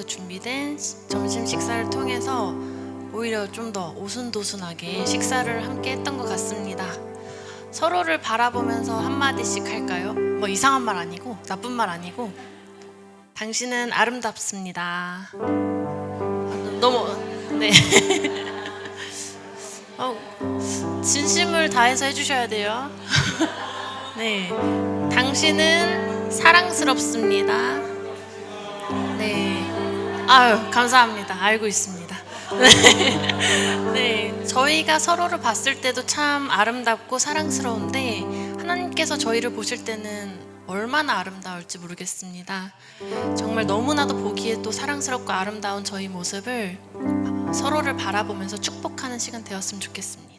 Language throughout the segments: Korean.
준비된 점심 식사를 통해서 오히려 좀 더 오순도순하게 식사를 함께 했던 것 같습니다. 서로를 바라보면서 한마디씩 할까요? 뭐 이상한 말 아니고 나쁜 말 아니고 당신은 아름답습니다. 너무 네 진심을 다해서 해주셔야 돼요. 네, 당신은 사랑스럽습니다. 네, 아유 감사합니다. 알고 있습니다. 네, 저희가 서로를 봤을 때도 참 아름답고 사랑스러운데 하나님께서 저희를 보실 때는 얼마나 아름다울지 모르겠습니다. 정말 너무나도 보기에 또 사랑스럽고 아름다운 저희 모습을 서로를 바라보면서 축복하는 시간 되었으면 좋겠습니다.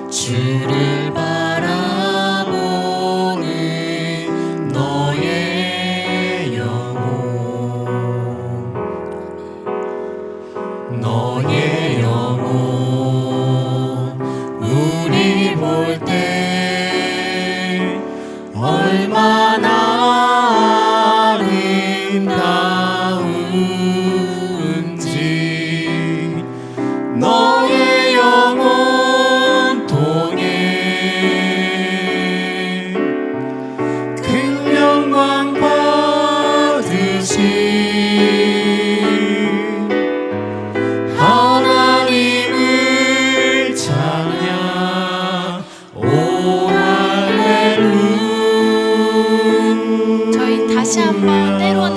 주를 바라보는 너의 영혼, 너의 영혼, 우리 볼 때 얼마나 아름다운지 너의 영혼 하나님을 찬양. 오 할렐루야. 저희 다시 한번 때로는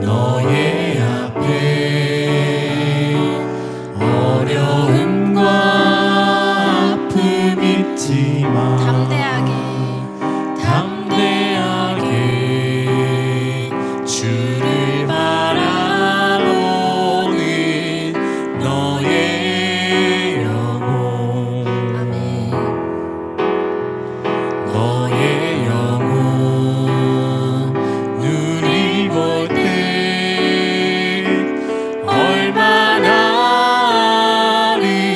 너의 앞에 어려움과 아픔 있지만 담대하게 주를 바라보는 너의 영혼, 아멘. 너의 영혼, 눈이 볼 때 얼마나 아름다운지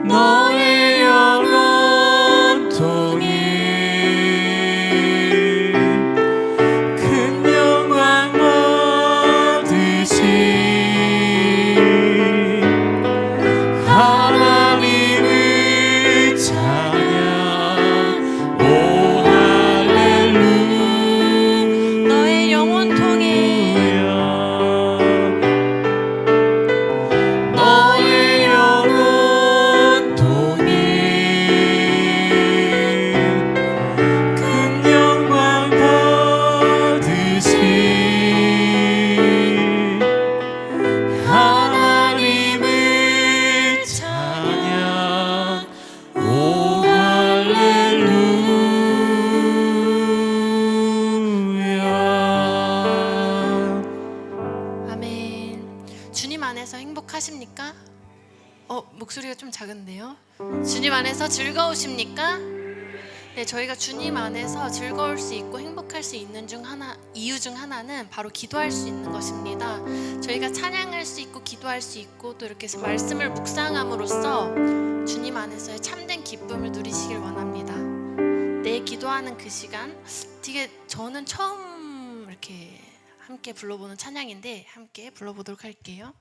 너의 영혼 통해 큰 영광 받으신 하나님을 찬양. 오 할렐루야. 너의 영혼 통해 너의 영혼 통해 큰 영광 받으신 하나님을 찬양. 오 할렐루야. 아멘. 주님 안에서 행복하십니까? 목소리가 좀 작은데요. 주님 안에서 즐거우십니까? 네, 저희가 주님 안에서 즐거울 수 있고 행복할 수 있는 이유 중 하나는 바로 기도할 수 있는 것입니다. 저희가 찬양할 수 있고 기도할 수 있고 또 이렇게 말씀을 묵상함으로써 주님 안에서의 참된 기쁨을 누리시길 원합니다. 내 기도하는 그 시간, 되게 저는 처음 이렇게 함께 불러보는 찬양인데 함께 불러보도록 할게요.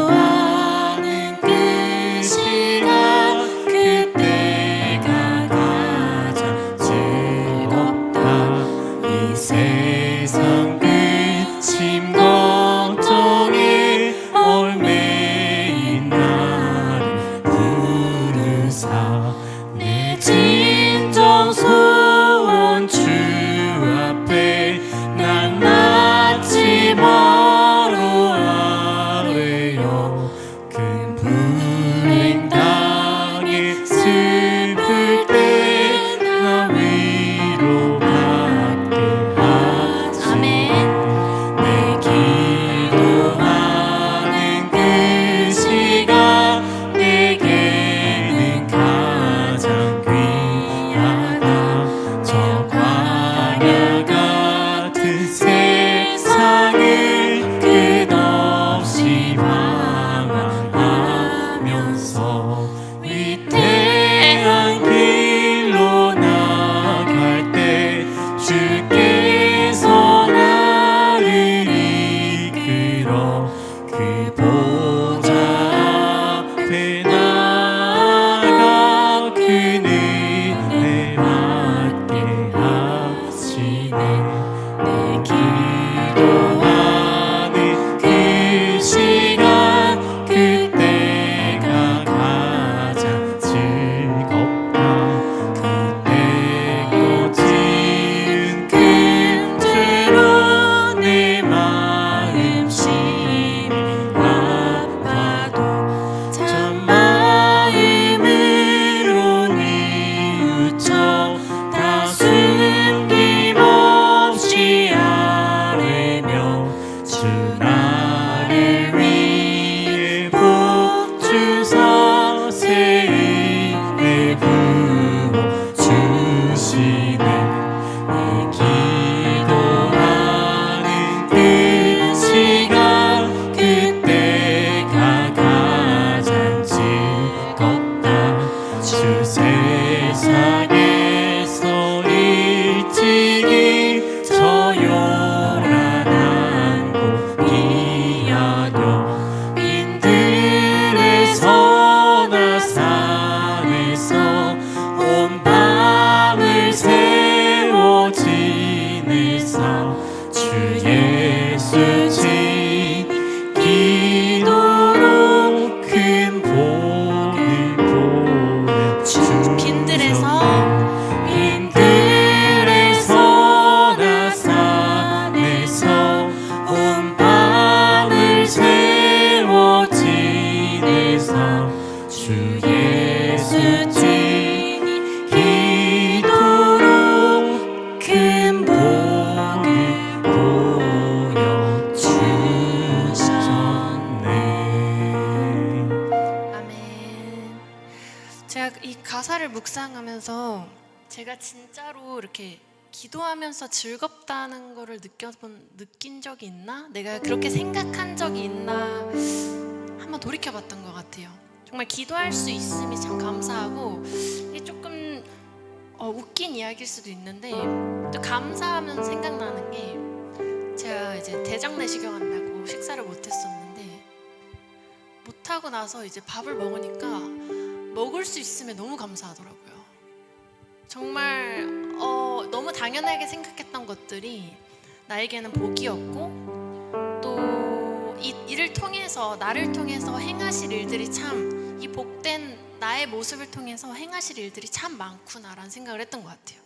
기도하는 그 시간, 그때가 가장 즐겁다. 이 세상 근심 걱정에 얽매인 나를 부르세. 큰 불행 당해 슬플 때 나 위로받게 하시네. 아멘. 내 기도하는 그 시간 내게는 가장 귀하다. 저 광야 같은 세상을 끝없이 방황하면서 위대한 길로 나갈 때 주께서 나를 이끌어 그 보좌 앞에 나아가 그 은혜 받게 하시네. 내 기도하는 그 시간 그때가 가장 즐겁다. 그때 꽂힌 큰 죄로 내 마음 심히 아파도 참 마음으로 뉘우쳐 다 숨김없이 아뢰며 주 나를 위해 복 주사 새 은혜 부어 주시네. 내 기도하는 그 시간 그때가 가장 즐겁다. 주 세상에서 일찍이 저 요란한 곳 피하며 빈들에서 나 산에서 온 밤을 새워 지내사 주 예수 친 기도로 큰 복을 보내 빈들에서 나 산에서 온 밤을 새워 지내사 주 예수 친 기도로 큰 복을 보여주셨네. 아멘. 제가 이 가사를 묵상하면서 제가 진짜로 이렇게 기도하면서 즐겁다는 거를 느낀 적이 있나? 내가 그렇게 생각한 적이 있나? 한번 돌이켜봤던 것 같아요. 정말 기도할 수 있음이 참 감사하고, 이게 조금 웃긴 이야기일 수도 있는데 또 감사하면 생각나는 게, 제가 이제 대장 내시경 한다고 식사를 못했었는데 못하고 나서 이제 밥을 먹으니까 먹을 수 있음에 너무 감사하더라고요. 정말 너무 당연하게 생각했던 것들이 나에게는 복이었고, 또 이를 통해서, 나를 통해서 행하실 일들이 참, 이 복된 나의 모습을 통해서 행하실 일들이 참 많구나라는 생각을 했던 것 같아요.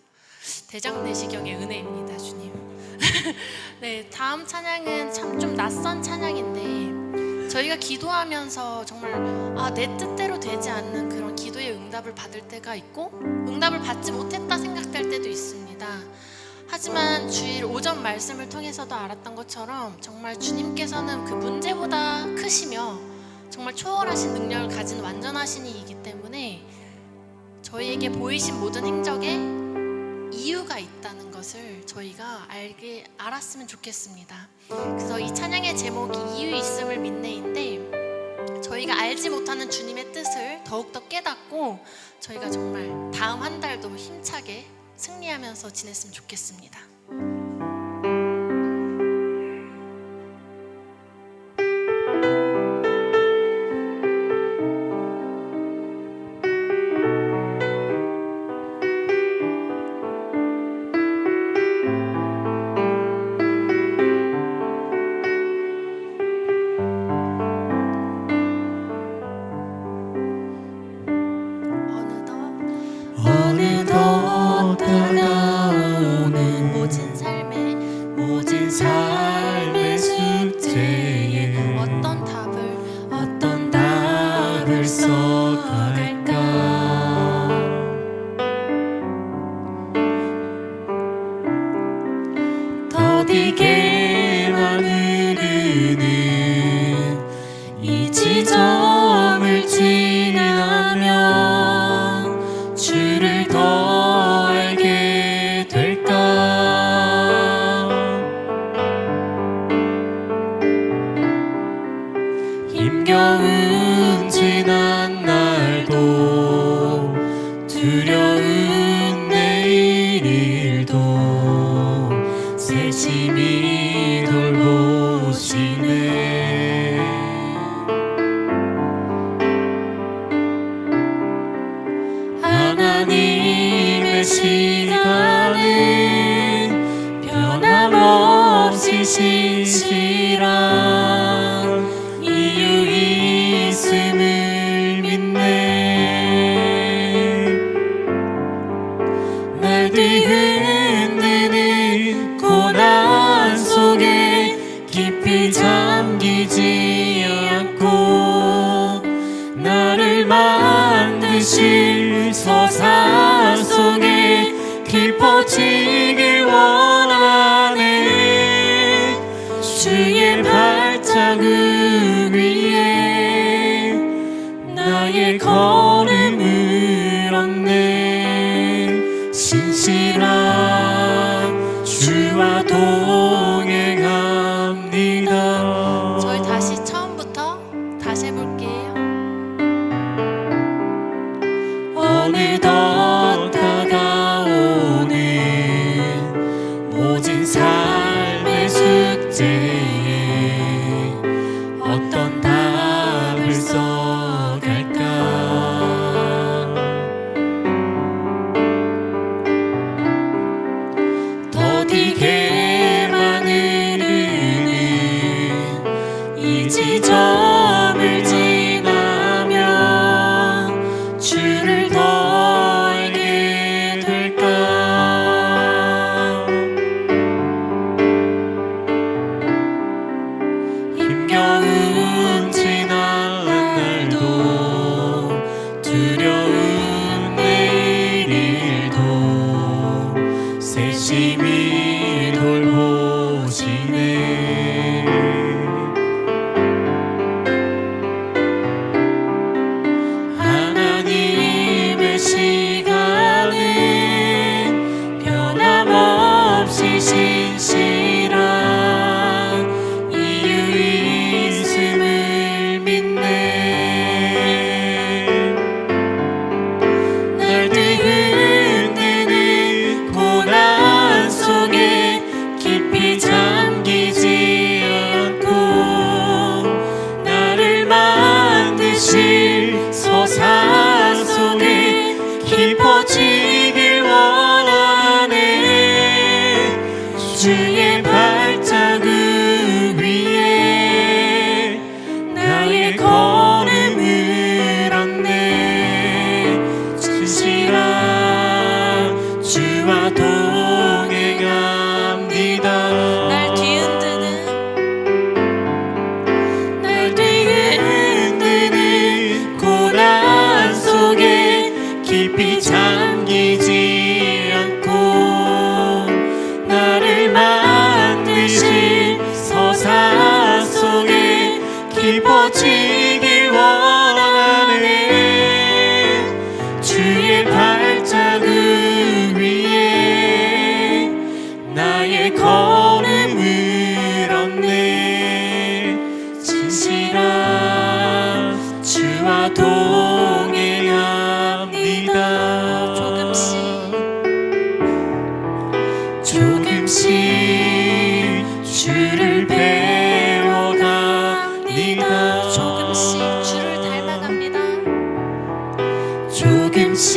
대장 내시경의 은혜입니다, 주님. 네, 다음 찬양은 참 좀 낯선 찬양인데, 저희가 기도하면서 정말 내 뜻대로 되지 않는 그런 기도의 응답을 받을 때가 있고, 응답을 받지 못했다 생각될 때도 있습니다. 하지만 주일 오전 말씀을 통해서도 알았던 것처럼 정말 주님께서는 그 문제보다 크시며 정말 초월하신 능력을 가진 완전하신 이이기 때문에 저희에게 보이신 모든 행적에 이유가 있다는 것을 저희가 알았으면 좋겠습니다. 그래서 이 찬양의 제목이 이유 있음을 믿네인데, 저희가 알지 못하는 주님의 뜻을 더욱더 깨닫고 저희가 정말 다음 한 달도 힘차게 승리하면서 지냈으면 좋겠습니다. 어느덧 다가오는 써갈까. 더디게만 흐르는 이 지점을 지나면 주를 더 알게 될까. 힘겨운 지난 날도 두려운 내일도 세심히 돌보시네. 하나님의 시간은 변함없이 신실한 이유 있음을 믿네. 날 뒤흔드는 고난 속에 깊이 잠기지 않고 나를 만드실 서사 속에 깊어지길 원하네. 주의 발자국 위에 나의 걸음을 얻네. 신실한 주와 동행합니다. 저희 다시 처음부터 다시 해볼게요. 어느덧 다가오는 모진 삶의 숙제에 어떤 답을 써갈까. 더디게만 흐르는 이 지점을 지나면 주를 더 알게 될까. 힘겨운 지난 날도 두려운 내일도 세심히 돌보시네. 하나님의 시간은 변함없이 신실한 이유 있음을 믿네. 날 뒤흔드는 고난 속에 깊이 잠기지 않고 나를 만드실 서사 속에 깊어지길 원하네. 주의 발자국 위에 나의 걸음을 얻네. 진실한 주와 동행합니다. 날 뒤흔드는 고난 속에 깊이 잠기지 않고 나를 만드신 서사 속에 깊어지길 원하네. 주의 발자국 위에 나의 걸음을 얻네. 진실한 주와 동행합니다. 조금씩 주를 배워갑니다. 조금씩 주를 닮아갑니다. 조금씩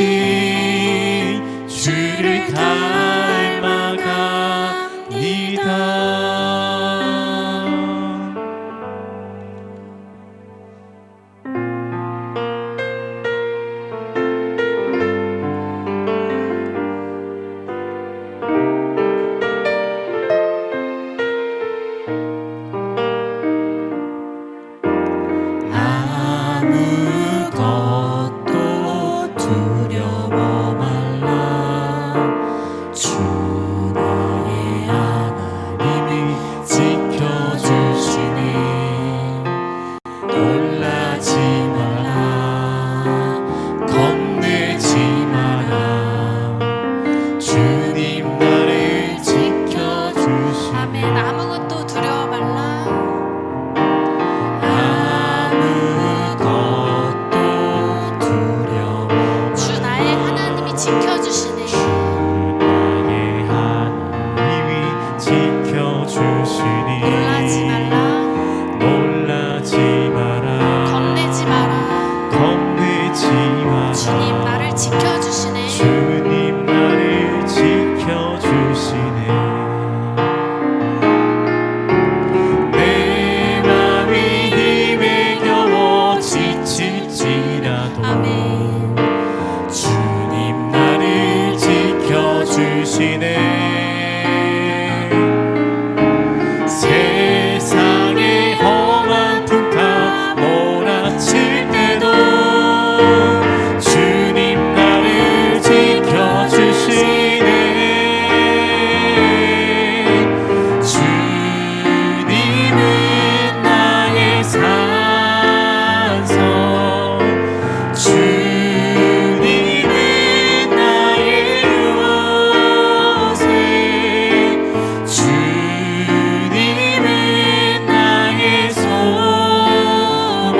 주를 닮아갑니다. 겁내지 마라. 주님 나를 지켜주시네. 주님 나를 지켜주시네. 내 맘이 힘에 겨워 지칠지라도 아멘. 주님 나를 지켜주시네. 세상의 험한 풍파 몰아칠 때도 주님 나를 지켜주시네. 주님은 나의 산성, 주님은 나의 요새, 주님은 나의 소망,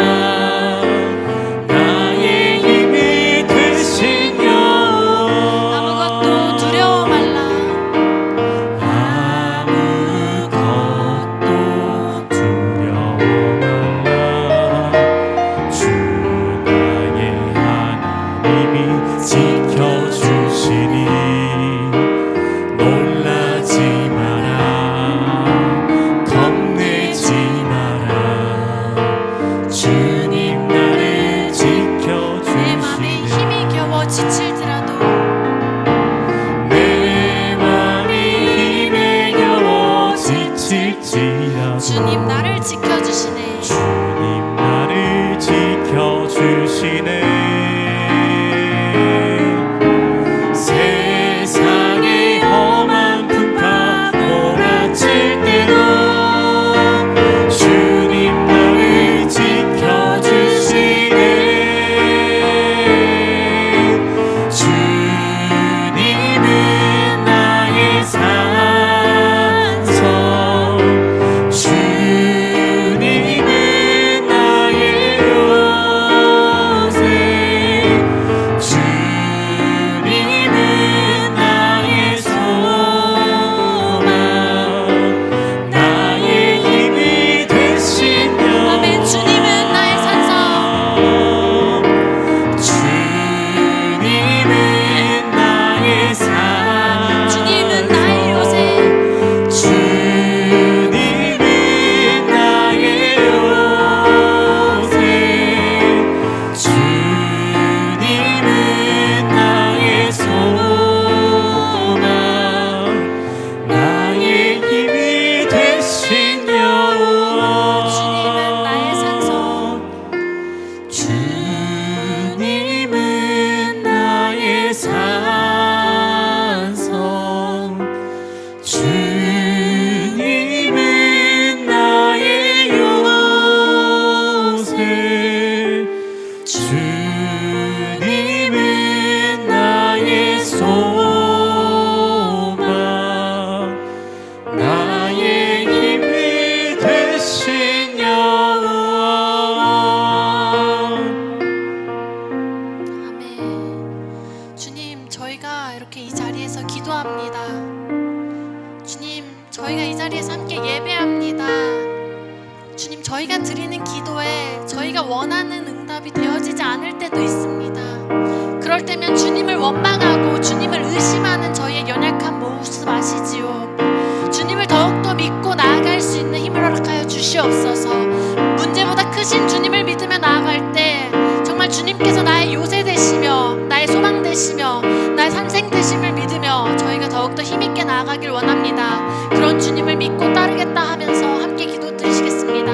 나의 힘이 되신 여호와. 아무것도 두려워 말라. 아무것도 두려워 말라. 주 나의 하나님이 지켜주시니 놀라지 마라. 겁내지 마라. 주님 나를 내 맘에 지켜주시네. 힘이 겨워 지칠지라도 내 맘이 힘에 겨워 지칠지라도 주님 나를 지켜주시네. 주님 나를 지켜주시네. 세상의 험한 풍파 몰아칠 때도 주님 나를 지켜주시네. 주님은 나의 산성, 주님은 나의 요새, 주님은 나의 소망, 나의 힘이 되신 여호와. 아멘. 주님은 나의 산성, 주님은 나의 산, 주님은 나의 요새, 주님은 나의 요새, 주님은 나의 소망, 나의 힘이 되신 여호와. 주님은 나의 산성, 주님은 나의 산성, 주님은 나의 요새, 주님은 나의 소망, 나의 힘이 되신 여호와. 아멘. 주님, 저희가 이렇게 이 자리에서 기도합니다. 주님, 저희가 이 자리에서 함께 예배합니다. 주님, 저희가 드리는 기도에 저희가 원하는 응답이 되어지지 않을 때도 있습니다. 그럴 때면 주님을 원망하고 주님을 의심하는 저희의 연약한 모습 아시지요? 주님을 더욱더 믿고 나아갈 수 있는 힘을 허락하여 주시옵소서. 문제보다 크신 주님을 믿으며 나아갈 때 정말 주님께서 나의 요새 되시며 나의 소망 되시며 나의 산생 되심을 믿으며 저희가 더욱더 힘있게 나아가길 원합니다. 그런 주님을 믿고 따르겠다 하면서 함께 기도 드리시겠습니다.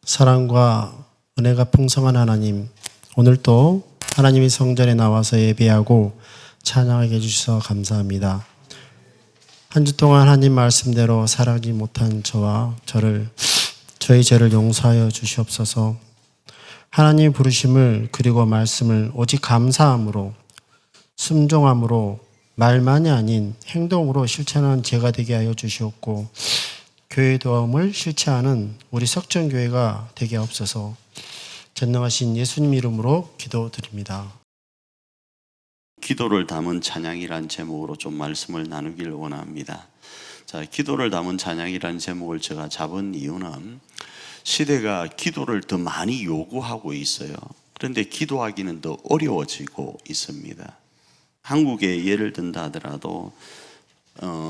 사랑과 은혜가 풍성한 하나님, 오늘도 하나님이 성전에 나와서 예배하고 찬양하게 해주셔서 감사합니다. 한 주 동안 하나님 말씀대로 살아가지 못한 저와 저희 죄를 용서하여 주시옵소서. 하나님의 부르심을 그리고 말씀을 오직 감사함으로, 순종함으로, 말만이 아닌 행동으로 실천하는 제가 되게 하여 주시옵고, 교회 도움을 실체하는 우리 석전교회가 되게 하옵소서. 전능하신 예수님 이름으로 기도드립니다. 기도를 담은 찬양이란 제목으로 좀 말씀을 나누길 원합니다. 자, 기도를 담은 찬양이란 제목을 제가 잡은 이유는 시대가 기도를 더 많이 요구하고 있어요. 그런데 기도하기는 더 어려워지고 있습니다. 한국에 예를 든다 하더라도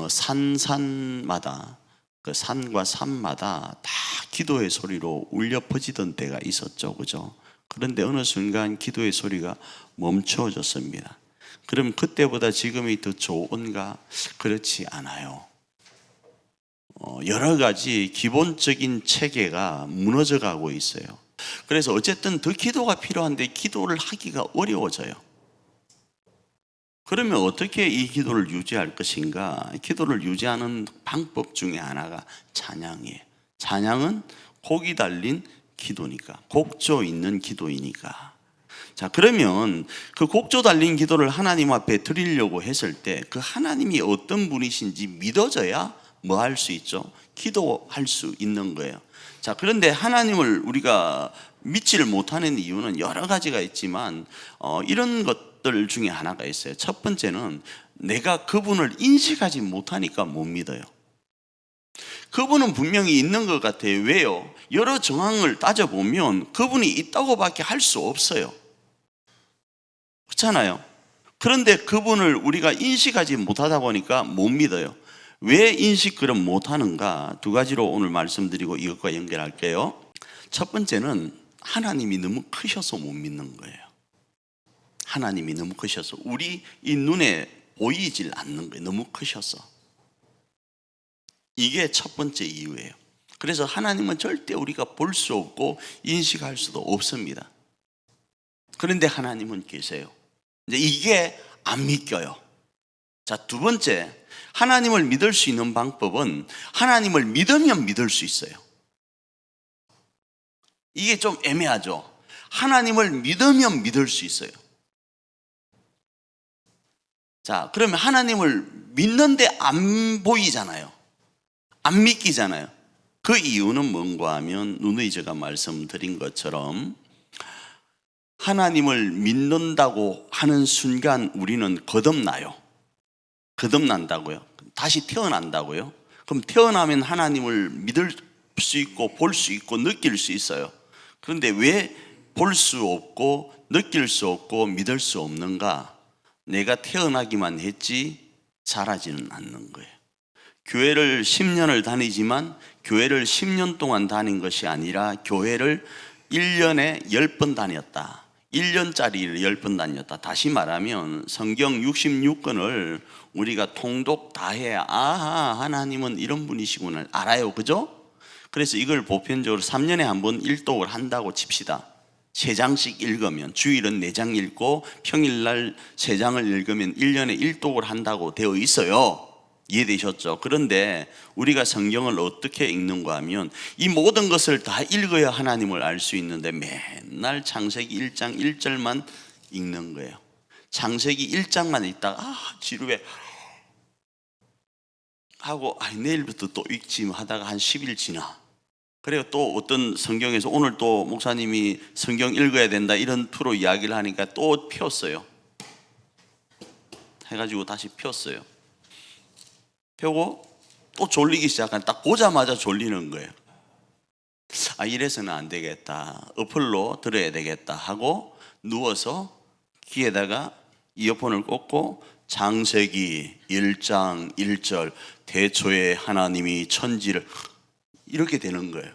산마다 그 산과 산마다 다 기도의 소리로 울려 퍼지던 때가 있었죠, 그죠? 그런데 어느 순간 기도의 소리가 멈춰졌습니다. 그럼 그때보다 지금이 더 좋은가? 그렇지 않아요. 여러 가지 기본적인 체계가 무너져 가고 있어요. 그래서 어쨌든 더 기도가 필요한데 기도를 하기가 어려워져요. 그러면 어떻게 이 기도를 유지할 것인가? 기도를 유지하는 방법 중에 하나가 찬양이에요. 찬양은 곡이 달린 기도니까, 곡조 있는 기도이니까. 자, 그러면 그 곡조 달린 기도를 하나님 앞에 드리려고 했을 때 그 하나님이 어떤 분이신지 믿어져야 뭐 할 수 있죠? 기도할 수 있는 거예요. 자, 그런데 하나님을 우리가 믿지를 못하는 이유는 여러 가지가 있지만 이런 것들 중에 하나가 있어요. 첫 번째는 내가 그분을 인식하지 못하니까 못 믿어요. 그분은 분명히 있는 것 같아요. 왜요? 여러 정황을 따져보면 그분이 있다고밖에 할 수 없어요. 그렇잖아요. 그런데 그분을 우리가 인식하지 못하다 보니까 못 믿어요. 왜 인식을 못하는가? 두 가지로 오늘 말씀드리고 이것과 연결할게요. 첫 번째는 하나님이 너무 크셔서 못 믿는 거예요. 하나님이 너무 크셔서 우리 이 눈에 보이질 않는 거예요. 너무 크셔서. 이게 첫 번째 이유예요. 그래서 하나님은 절대 우리가 볼 수 없고 인식할 수도 없습니다. 그런데 하나님은 계세요. 이제 이게 안 믿겨요. 자, 두 번째, 하나님을 믿을 수 있는 방법은 하나님을 믿으면 믿을 수 있어요. 이게 좀 애매하죠. 하나님을 믿으면 믿을 수 있어요. 자, 그러면 하나님을 믿는데 안 보이잖아요. 안 믿기잖아요. 그 이유는 뭔가 하면 누누이 제가 말씀드린 것처럼 하나님을 믿는다고 하는 순간 우리는 거듭나요. 거듭난다고요. 다시 태어난다고요. 그럼 태어나면 하나님을 믿을 수 있고 볼 수 있고 느낄 수 있어요. 그런데 왜 볼 수 없고 느낄 수 없고 믿을 수 없는가? 내가 태어나기만 했지 자라지는 않는 거예요. 교회를 10년을 다니지만 교회를 10년 동안 다닌 것이 아니라 교회를 1년에 10번 다녔다. 1년짜리를 10번 다녔다. 다시 말하면 성경 66권을 우리가 통독 다 해야 아하, 하나님은 이런 분이시구나 알아요. 그죠? 그래서 이걸 보편적으로 3년에 한 번 일독을 한다고 칩시다. 3장씩 읽으면, 주일은 4장 읽고 평일날 3장을 읽으면 1년에 일독을 한다고 되어 있어요. 이해되셨죠? 그런데 우리가 성경을 어떻게 읽는가 하면 이 모든 것을 다 읽어야 하나님을 알 수 있는데 맨날 창세기 1장 1절만 읽는 거예요. 창세기 1장만 읽다가 지루해 하고 내일부터 또 읽지 하다가 한 10일 지나. 그래요. 또 어떤 성경에서 오늘 또 목사님이 성경 읽어야 된다 이런 프로 이야기를 하니까 또 폈어요. 해가지고 다시 폈어요. 펴고 또 졸리기 시작한. 딱 보자마자 졸리는 거예요. 이래서는 안 되겠다. 어플로 들어야 되겠다 하고 누워서 귀에다가 이어폰을 꽂고 창세기 1장 1절 대초에 하나님이 천지를 이렇게 되는 거예요.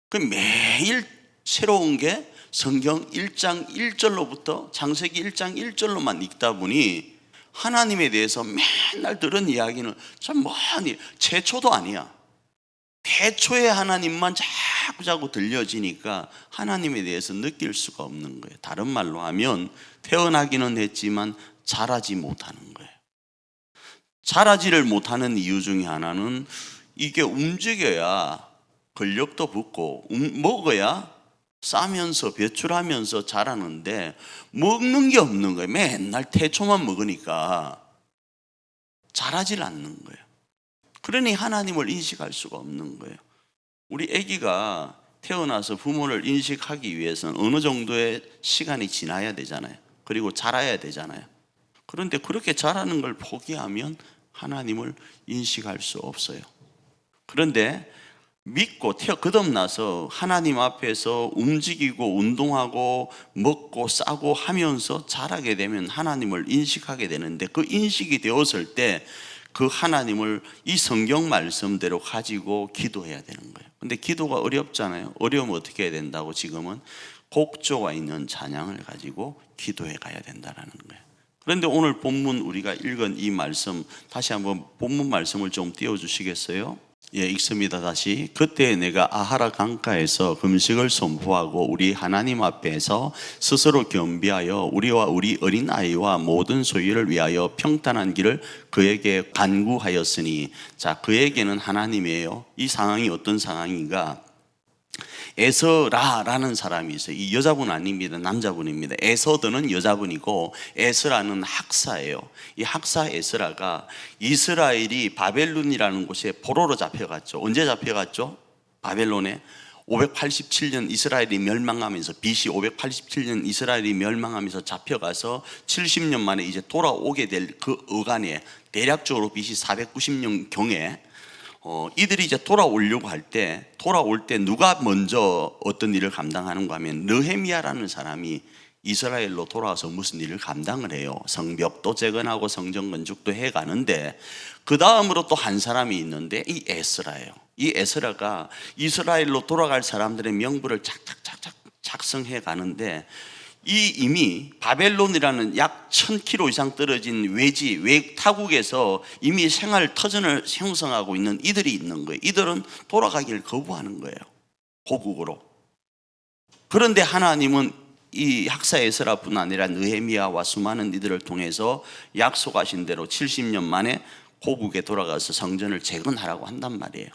그럼 매일 새로운 게 성경 1장 1절로부터 창세기 1장 1절로만 읽다 보니 하나님에 대해서 맨날 들은 이야기는 참 많이 최초도 아니야. 대초의 하나님만 자꾸 들려지니까 하나님에 대해서 느낄 수가 없는 거예요. 다른 말로 하면 태어나기는 했지만 자라지 못하는 거예요. 자라지를 못하는 이유 중에 하나는 이게 움직여야 근력도 붙고 먹어야 싸면서 배출하면서 자라는데 먹는 게 없는 거예요. 맨날 태초만 먹으니까 자라질 않는 거예요. 그러니 하나님을 인식할 수가 없는 거예요. 우리 아기가 태어나서 부모를 인식하기 위해서는 어느 정도의 시간이 지나야 되잖아요. 그리고 자라야 되잖아요. 그런데 그렇게 자라는 걸 포기하면 하나님을 인식할 수 없어요. 그런데 믿고 거듭나서 하나님 앞에서 움직이고 운동하고 먹고 싸고 하면서 자라게 되면 하나님을 인식하게 되는데, 그 인식이 되었을 때 그 하나님을 이 성경 말씀대로 가지고 기도해야 되는 거예요. 근데 기도가 어렵잖아요. 어려우면 어떻게 해야 된다고? 지금은 곡조가 있는 찬양을 가지고 기도해 가야 된다는 거예요. 그런데 오늘 본문 우리가 읽은 이 말씀, 다시 한번 본문 말씀을 좀 띄워주시겠어요? 예, 읽습니다. 다시. 그때 내가 아하라 강가에서 금식을 선포하고 우리 하나님 앞에서 스스로 겸비하여 우리와 우리 어린아이와 모든 소유를 위하여 평탄한 길을 그에게 간구하였으니, 자, 그에게는 하나님이에요. 이 상황이 어떤 상황인가? 에서라라는 사람이 있어요. 이 여자분 아닙니다. 남자분입니다. 에서드는 여자분이고 에스라는 학사예요. 이 학사 에스라가 이스라엘이 바벨론이라는 곳에 포로로 잡혀갔죠. 언제 잡혀갔죠? 바벨론에 587년 이스라엘이 멸망하면서, BC 587년 이스라엘이 멸망하면서 잡혀가서 70년 만에 이제 돌아오게 될 그 어간에, 대략적으로 BC 490년 경에 이들이 이제 돌아오려고 할 때, 돌아올 때 누가 먼저 어떤 일을 감당하는가 하면 느헤미야라는 사람이 이스라엘로 돌아와서 무슨 일을 감당을 해요. 성벽도 재건하고 성전 건축도 해가는데, 그 다음으로 또 한 사람이 있는데 이 에스라예요. 이 에스라가 이스라엘로 돌아갈 사람들의 명부를 착착착착 작성해 가는데, 이 이미 바벨론이라는 약 1000km 이상 떨어진 외타국에서 이미 생활 터전을 형성하고 있는 이들이 있는 거예요. 이들은 돌아가기를 거부하는 거예요, 고국으로. 그런데 하나님은 이 학사 에스라뿐 아니라 느헤미야와 수많은 이들을 통해서 약속하신 대로 70년 만에 고국에 돌아가서 성전을 재건하라고 한단 말이에요.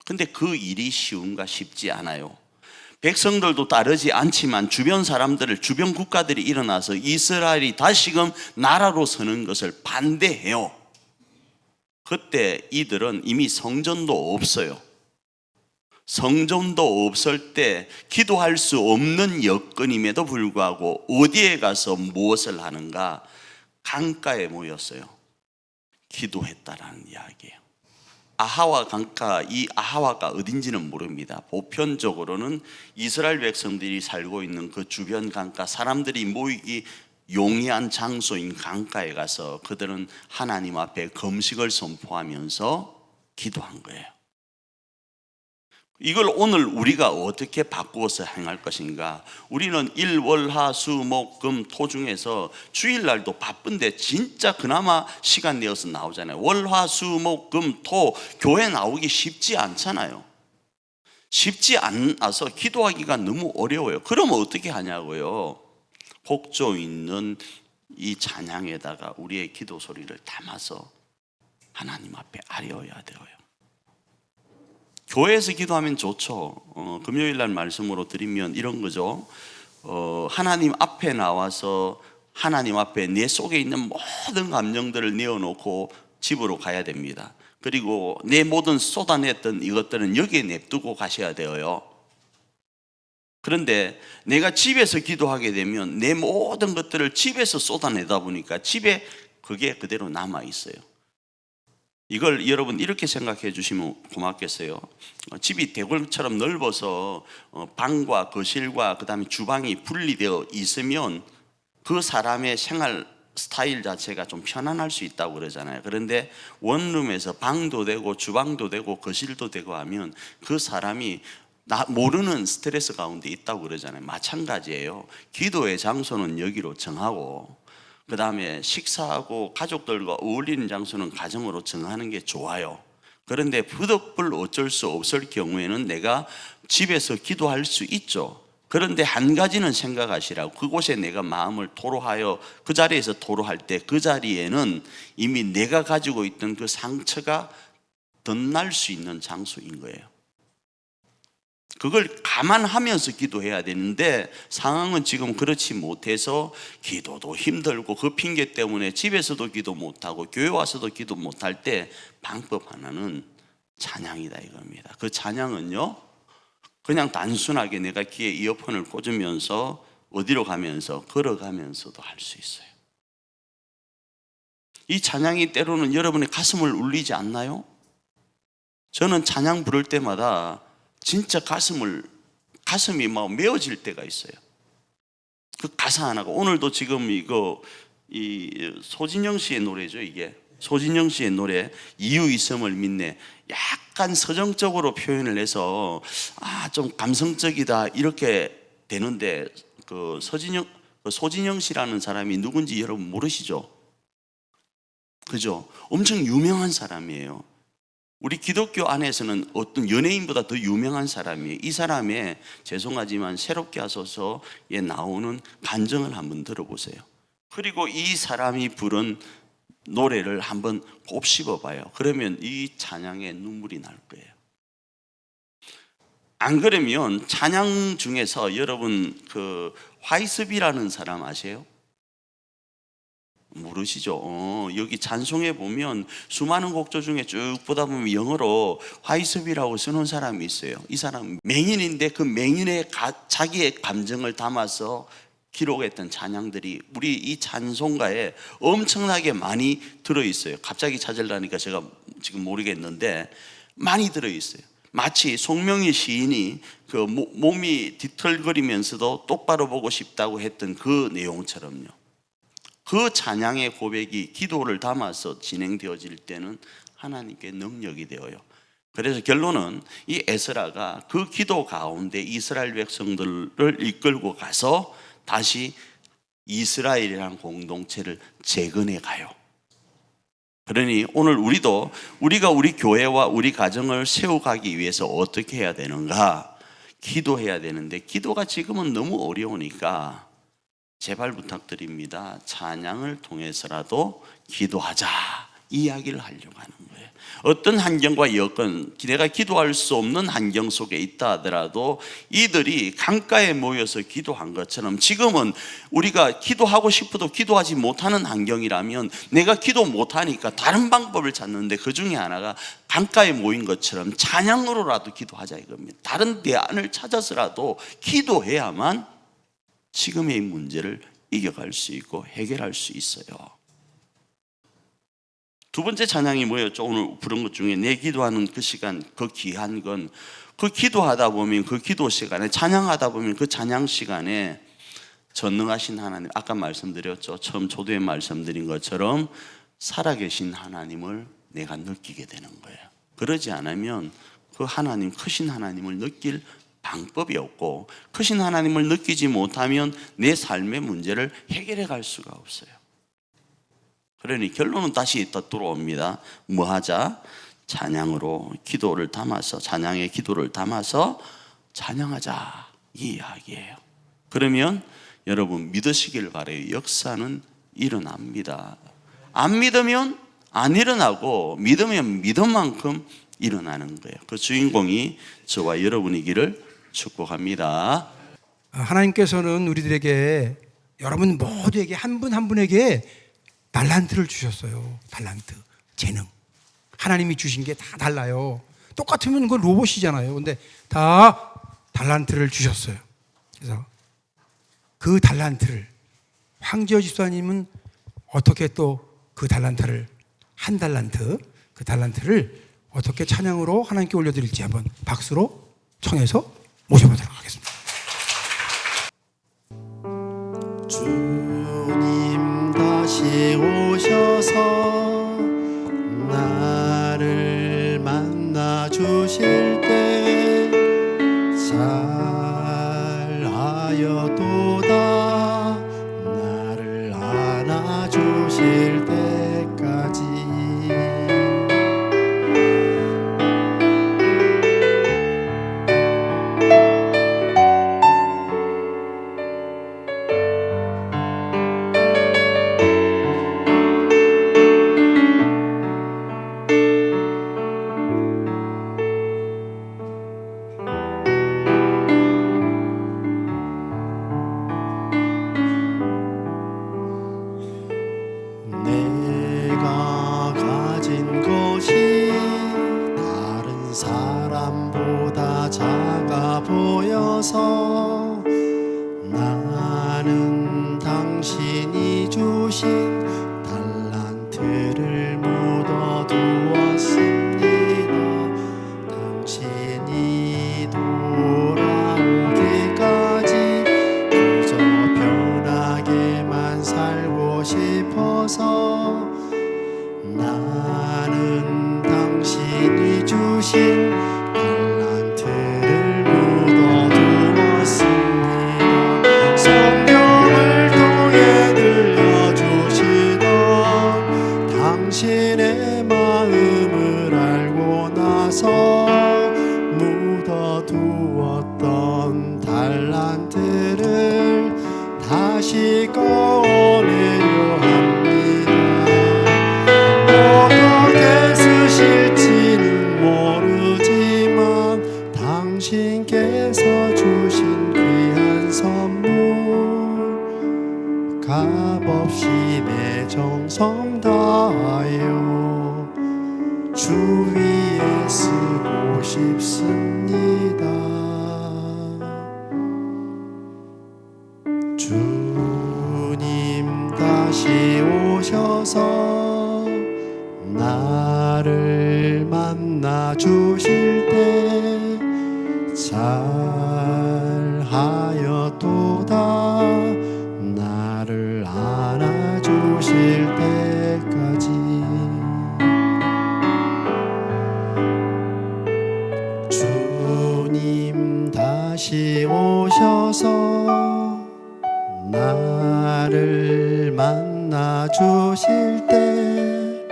근데 그 일이 쉬운가? 쉽지 않아요. 백성들도 따르지 않지만 주변 사람들을, 주변 국가들이 일어나서 이스라엘이 다시금 나라로 서는 것을 반대해요. 그때 이들은 이미 성전도 없어요. 성전도 없을 때 기도할 수 없는 여건임에도 불구하고 어디에 가서 무엇을 하는가? 강가에 모였어요. 기도했다라는 이야기예요. 아하와 강가, 이 아하와가 어딘지는 모릅니다. 보편적으로는 이스라엘 백성들이 살고 있는 그 주변 강가, 사람들이 모이기 용이한 장소인 강가에 가서 그들은 하나님 앞에 금식을 선포하면서 기도한 거예요. 이걸 오늘 우리가 어떻게 바꾸어서 행할 것인가? 우리는 일, 월, 화, 수, 목, 금, 토 중에서 주일날도 바쁜데 진짜 그나마 시간 내어서 나오잖아요. 월, 화, 수, 목, 금, 토, 교회 나오기 쉽지 않잖아요. 쉽지 않아서 기도하기가 너무 어려워요. 그러면 어떻게 하냐고요? 곡조 있는 이 찬양에다가 우리의 기도 소리를 담아서 하나님 앞에 아뢰어야 돼요. 교회에서 기도하면 좋죠. 금요일 날 말씀으로 드리면 이런 거죠. 하나님 앞에 나와서 하나님 앞에 내 속에 있는 모든 감정들을 내어놓고 집으로 가야 됩니다. 그리고 내 모든 쏟아냈던 이것들은 여기에 냅두고 가셔야 돼요. 그런데 내가 집에서 기도하게 되면 내 모든 것들을 집에서 쏟아내다 보니까 집에 그게 그대로 남아 있어요. 이걸 여러분 이렇게 생각해 주시면 고맙겠어요. 집이 대궐처럼 넓어서 방과 거실과 그 다음에 주방이 분리되어 있으면 그 사람의 생활 스타일 자체가 좀 편안할 수 있다고 그러잖아요. 그런데 원룸에서 방도 되고 주방도 되고 거실도 되고 하면 그 사람이 모르는 스트레스 가운데 있다고 그러잖아요. 마찬가지예요. 기도의 장소는 여기로 정하고 그 다음에 식사하고 가족들과 어울리는 장소는 가정으로 정하는 게 좋아요. 그런데 부득불 어쩔 수 없을 경우에는 내가 집에서 기도할 수 있죠. 그런데 한 가지는 생각하시라고. 그곳에 내가 마음을 토로하여 그 자리에서 토로할 때 그 자리에는 이미 내가 가지고 있던 그 상처가 덧날 수 있는 장소인 거예요. 그걸 감안하면서 기도해야 되는데 상황은 지금 그렇지 못해서 기도도 힘들고 그 핑계 때문에 집에서도 기도 못하고 교회 와서도 기도 못할 때 방법 하나는 찬양이다 이겁니다. 그 찬양은요, 그냥 단순하게 내가 귀에 이어폰을 꽂으면서 어디로 가면서 걸어가면서도 할 수 있어요. 이 찬양이 때로는 여러분의 가슴을 울리지 않나요? 저는 찬양 부를 때마다 진짜 가슴이 막 메어질 때가 있어요. 그 가사 하나가 오늘도 지금 이 소진영 씨의 노래죠. 이게 소진영 씨의 노래 이유 있음을 믿네. 약간 서정적으로 표현을 해서 좀 감성적이다 이렇게 되는데 그 소진영 씨라는 사람이 누군지 여러분 모르시죠? 그죠? 엄청 유명한 사람이에요. 우리 기독교 안에서는 어떤 연예인보다 더 유명한 사람이에요. 이 사람의 죄송하지만 새롭게 하소서에 나오는 간증을 한번 들어보세요. 그리고 이 사람이 부른 노래를 한번 곱씹어 봐요. 그러면 이 찬양에 눈물이 날 거예요. 안 그러면 찬양 중에서 여러분 그 화이스비라는 사람 아세요? 모르시죠? 여기 찬송에 보면 수많은 곡조 중에 쭉 보다 보면 영어로 화이스비라고 쓰는 사람이 있어요. 이 사람 맹인인데 그 맹인의 자기의 감정을 담아서 기록했던 찬양들이 우리 이 찬송가에 엄청나게 많이 들어있어요. 갑자기 찾으려니까 제가 지금 모르겠는데 많이 들어있어요. 마치 송명희 시인이 그 몸이 뒤틀거리면서도 똑바로 보고 싶다고 했던 그 내용처럼요. 그 찬양의 고백이 기도를 담아서 진행되어질 때는 하나님께 능력이 되어요. 그래서 결론은 이 에스라가 그 기도 가운데 이스라엘 백성들을 이끌고 가서 다시 이스라엘이라는 공동체를 재건해 가요. 그러니 오늘 우리가 우리 교회와 우리 가정을 세워가기 위해서 어떻게 해야 되는가? 기도해야 되는데 기도가 지금은 너무 어려우니까 제발 부탁드립니다. 찬양을 통해서라도 기도하자 이야기를 하려고 하는 거예요. 어떤 환경과 여건, 내가 기도할 수 없는 환경 속에 있다 하더라도 이들이 강가에 모여서 기도한 것처럼 지금은 우리가 기도하고 싶어도 기도하지 못하는 환경이라면 내가 기도 못하니까 다른 방법을 찾는데 그 중에 하나가 강가에 모인 것처럼 찬양으로라도 기도하자 이겁니다. 다른 대안을 찾아서라도 기도해야만 지금의 문제를 이겨갈 수 있고 해결할 수 있어요. 두 번째 찬양이 뭐였죠? 오늘 부른 것 중에 내 기도하는 그 시간, 그 귀한 건 그 기도하다 보면 그 기도 시간에 찬양하다 보면 그 찬양 시간에 전능하신 하나님, 아까 말씀드렸죠. 처음 초대에 말씀드린 것처럼 살아계신 하나님을 내가 느끼게 되는 거예요. 그러지 않으면 그 하나님, 크신 하나님을 느낄 방법이 없고 크신 하나님을 느끼지 못하면 내 삶의 문제를 해결해 갈 수가 없어요. 그러니 결론은 다시 들어옵니다. 뭐 하자? 찬양으로 기도를 담아서 찬양의 기도를 담아서 찬양하자 이 이야기예요. 그러면 여러분 믿으시길 바라요. 역사는 일어납니다. 안 믿으면 안 일어나고 믿으면 믿은 만큼 일어나는 거예요. 그 주인공이 저와 여러분이기를 축복합니다. 하나님께서는 우리들에게 여러분 모두에게 한 분 한 분에게 달란트를 주셨어요. 달란트, 재능. 하나님이 주신 게 다 달라요. 똑같으면 그건 로봇이잖아요. 근데 다 달란트를 주셨어요. 그래서 그 달란트를 황지호 집사님은 어떻게 또 그 달란트를 한 달란트, 그 달란트를 어떻게 찬양으로 하나님께 올려드릴지 한번 박수로 청해서 모셔보도록 하겠습니다. 주님 다시 오셔서 나를 만나 주실 때 잘하여도다 나를 안아 주실 때까지 내가 가진 것이 다른 사람보다 작아 보여서 나는 당신이 주신 달란트를 묻어두었습니다. 주님께서 주신 귀한 선물 값없이 내 정성 다하여 주 위에 쓰고 싶습니다. 주님 다시 오셔서 나를 만나 주실 때 잘하여도다 나를 안아 주실 때까지 주님 다시 오셔서 나를 만나 주실 때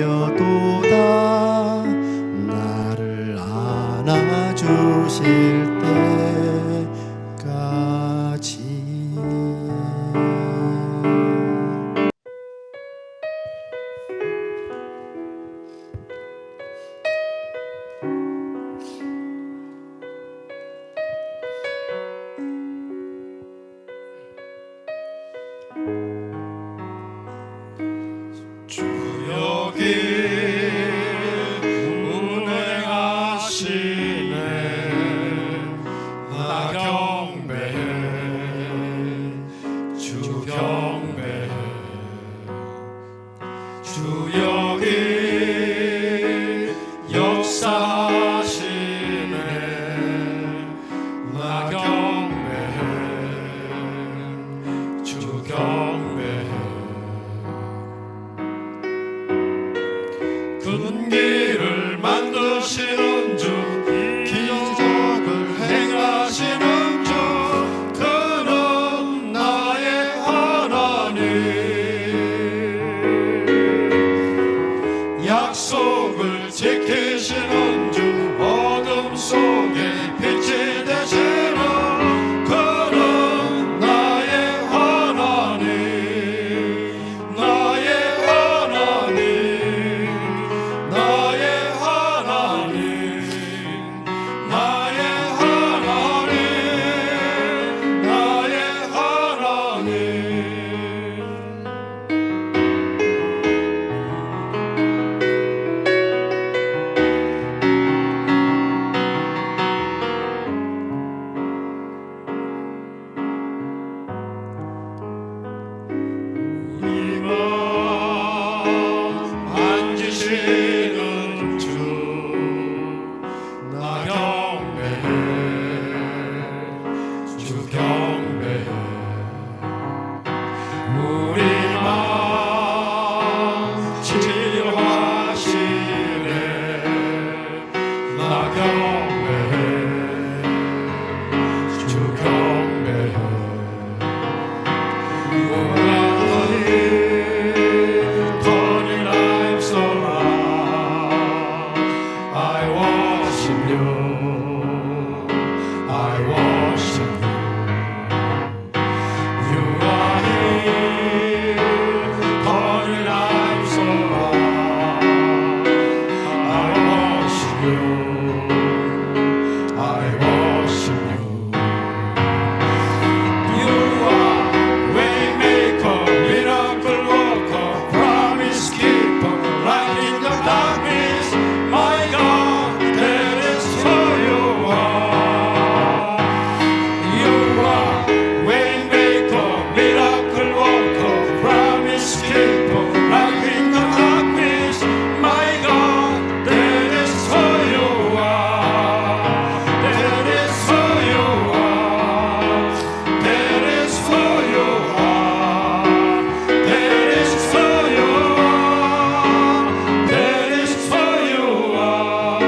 잘하여도다 나를 안아 주실 때까지. 군기를 만드시는 주 기적을 행하시는 주 그는 나의 하나님 약속을 지키시는 주 어둠 속에 빛이 되시는 그는 나의 하나님 나의 하나님 나의 하나님 나의 하나님 나의 하나님 우리만 만지시는 주 나 경배해 주 경배해 우리만 치료하시네 나 경배해 주 경배해 Turning lives around, I worship you, I worship you. You are here, turning lives around, I worship you, I worship you. You are waymaker, miracle worker, promise keeper, light in the darkness. My God, that is who you are. You are waymaker, miracle worker, promise keeper, light in the darkness. My God, that is who you are. That is who you are. That is who you are. That is who you are. That is who you are.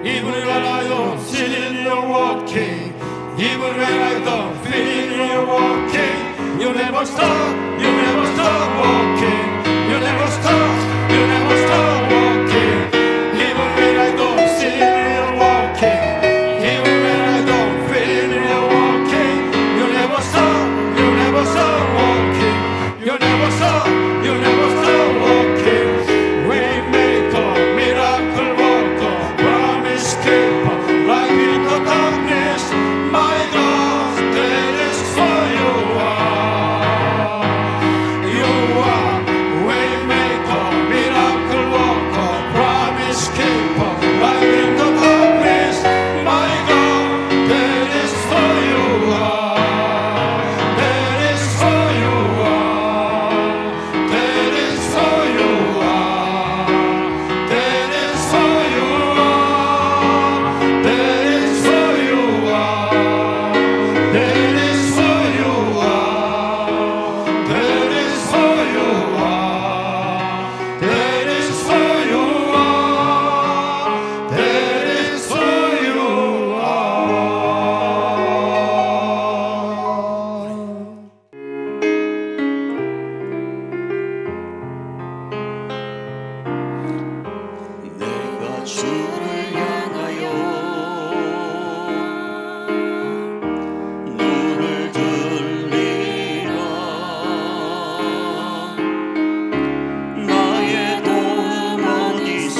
Even when I don't see it, you're walking. Even when I don't feel it, you're walking. You never stop. You never stop walking. You never stop. You never stop walking. Even when I don't see it, you're walking. Even when I don't feel it, you're walking. You never stop. You never stop walking. You never stop. You never stop walking. Waymaker, 주를 향하여 눈을 들리라. 나의 도움 어디서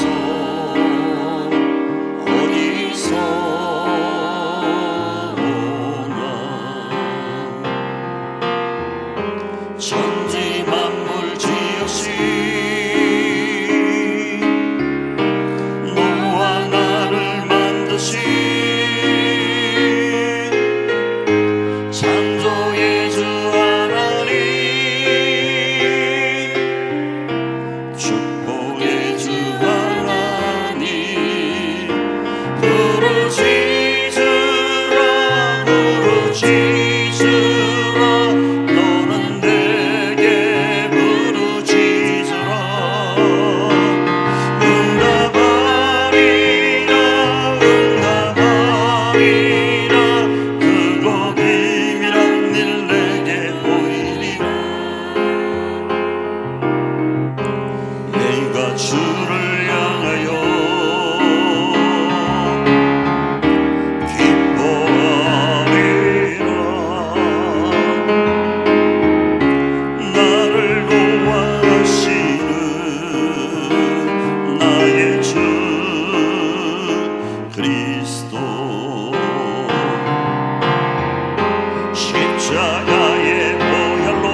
오나. 천지 만물 지으신 너와 나를 만드신 창조의 주 하나님, 축복의 주 하나님, 부르짖으라 부르짖으라. 너는 내게 부르짖으라. 응답하리라 응답하리라. 크고 비밀한 일 내게 보이리라. 내가 주를 향하여 기뻐하리라. 나를 도와하시는 나의 주 그리스도. 십자가의 보혈로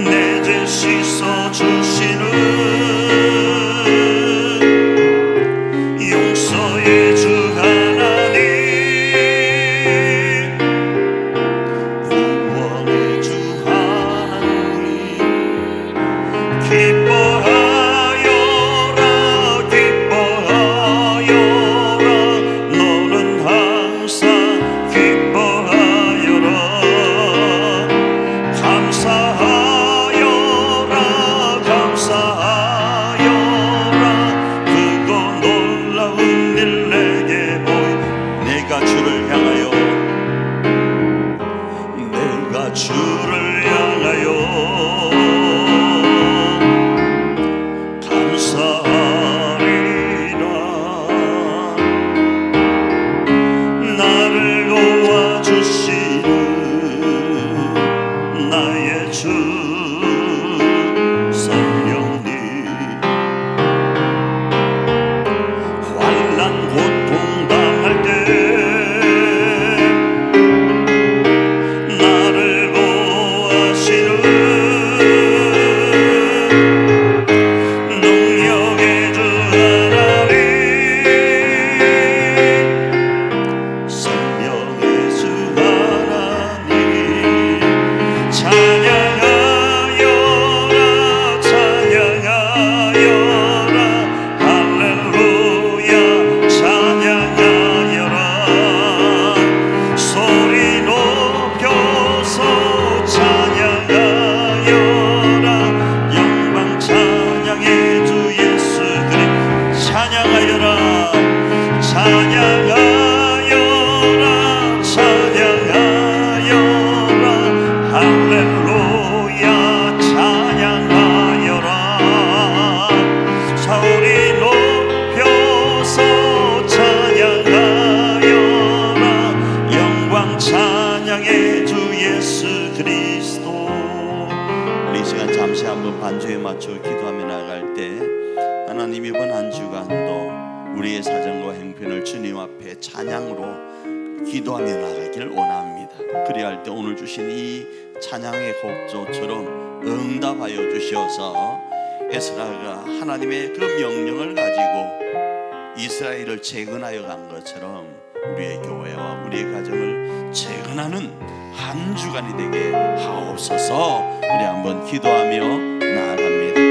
내 죄 씻어주시는 용서의 주 하나님, 구원의 주 하나님. 기뻐하여라 기뻐하여라. 너는 항상 기뻐하여라. 감사하여라 감사하여라. 그거 놀라운 일 내게 보이. 내가 주를 향하여 내가 주를 향하여 감사하리라. 나를 도와주시는 나의 주 성령님. 환난 고통 당할 때 나를 보호하시는 능력의 주 하나님, 생명의 주 하나님. 찬양하여라 찬양하여라. 할렐루야 찬양하여라. 소리 높여서 찬양하여라. 영광 찬양의 주 예수 그리스도. 찬양하여라 찬양하여라 찬양하여라. 할렐루야 찬양하여라. 소리 높여서 찬양하여라. 영광 찬양의 주 예수 그리스도. 우리 이 시간 잠시 한번 반주에 맞춰 기도하며 나아갈 때 하나님 이번 한 주간도 우리의 사정과 행편을 주님 앞에 찬양으로 기도하며 나가기를 원합니다. 그리할 때 오늘 주신 이 찬양의 곡조처럼 응답하여 주셔서 에스라가 하나님의 그 명령을 가지고 이스라엘을 재건하여 간 것처럼 우리의 교회와 우리의 가정을 재건하는 한 주간이 되게 하옵소서. 우리 한번 기도하며 나아갑니다.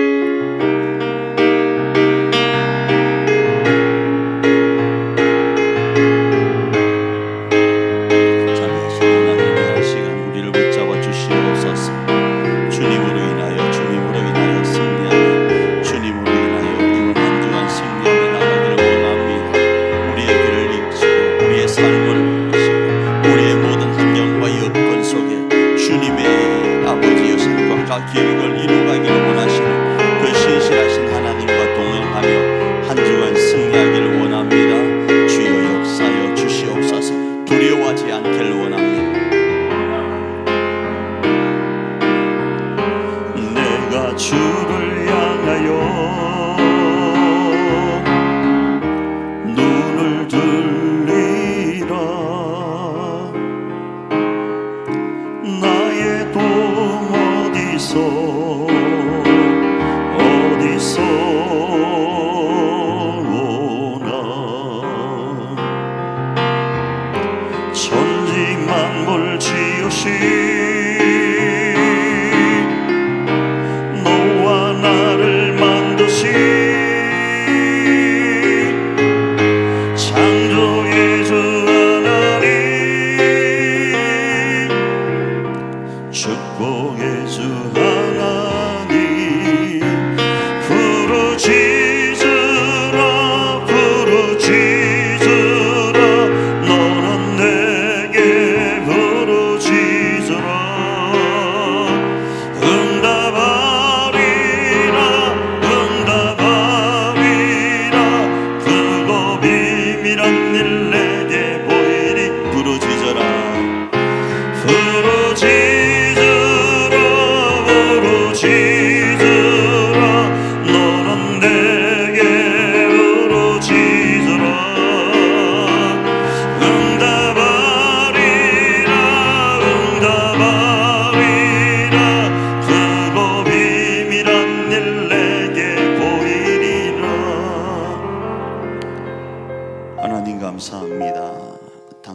길을 이루어가기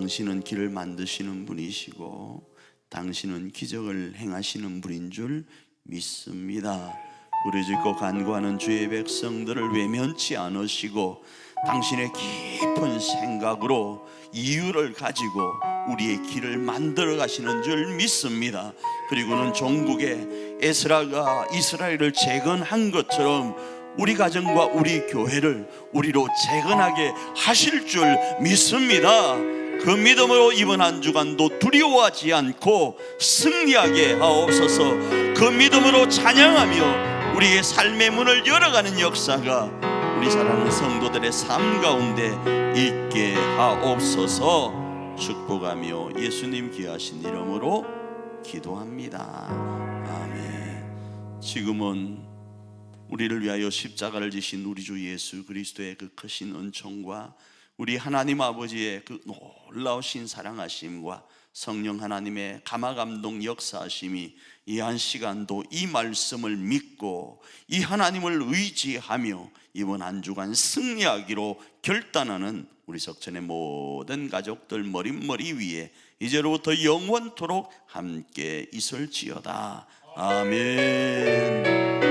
당신은 길을 만드시는 분이시고 당신은 기적을 행하시는 분인 줄 믿습니다. 부르짖고 간구하는 주의 백성들을 외면치 않으시고 당신의 깊은 생각으로 이유를 가지고 우리의 길을 만들어 가시는 줄 믿습니다. 그리고는 종국에 에스라가 이스라엘을 재건한 것처럼 우리 가정과 우리 교회를 우리로 재건하게 하실 줄 믿습니다. 그 믿음으로 이번 한 주간도 두려워하지 않고 승리하게 하옵소서. 그 믿음으로 찬양하며 우리의 삶의 문을 열어가는 역사가 우리 사랑하는 성도들의 삶 가운데 있게 하옵소서. 축복하며 예수님 귀하신 이름으로 기도합니다. 아멘. 지금은 우리를 위하여 십자가를 지신 우리 주 예수 그리스도의 그 크신 은총과 우리 하나님 아버지의 그 놀라우신 사랑하심과 성령 하나님의 감화감동 역사하심이 이 한 시간도 이 말씀을 믿고 이 하나님을 의지하며 이번 한 주간 승리하기로 결단하는 우리 석천의 모든 가족들 머릿머리 위에 이제로부터 영원토록 함께 있을지어다. 아멘.